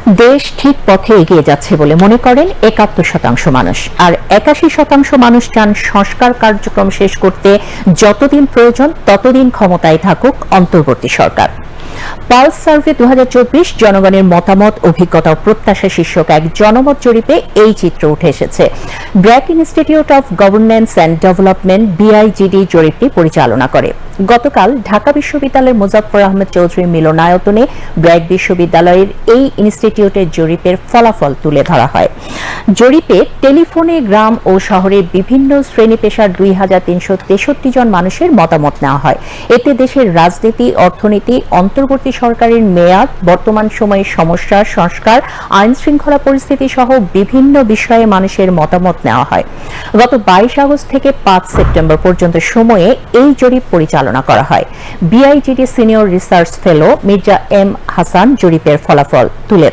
দেশ ঠিক পথে এগিয়ে যাচ্ছে বলে মনে করেন ৭১% মানুষ, আর ৮১% মানুষ চান সংস্কার কার্যক্রম শেষ করতে যতদিন প্রয়োজন ততদিন ক্ষমতায় থাকুক অন্তর্বর্তী সরকার। পালস সার্ভে ২০২৪ জনগণের মতামত, অভিজ্ঞতা ও প্রত্যাশা শীর্ষক এক জনমত জরিপে এই চিত্র উঠে এসেছে। BRAC institute of governance and development BIGD জরিপটি পরিচালনা করে। গতকাল ঢাকা বিশ্ববিদ্যালয়ের মোজাফফর আহমদ চৌধুরী মিলনায়তনে ব্র্যাক বিশ্ববিদ্যালয়ের এই ইনস্টিটিউটের জরিপের ফলাফল তুলে ধরা হয়। জরিপে টেলিফোনে গ্রাম ও শহরের বিভিন্ন শ্রেণী পেশার ২,৩৬৩ জন মানুষের মতামত নেওয়া হয়। এতে দেশের রাজনীতি, অর্থনীতি, অন্তর্বর্তী সরকারের মেয়াদ, বর্তমান সময়ের সমস্যা, সংস্কার, আইন শৃঙ্খলা পরিস্থিতি সহ বিভিন্ন বিষয়ে মানুষের মতামত নেওয়া হয়। গত ২২ আগস্ট থেকে ৫ সেপ্টেম্বর পর্যন্ত সময়ে এই জরিপ পরিচালনা করা হয়। BIGD senior research fellow Mirza M Hasan জরিপের ফলাফল তুলে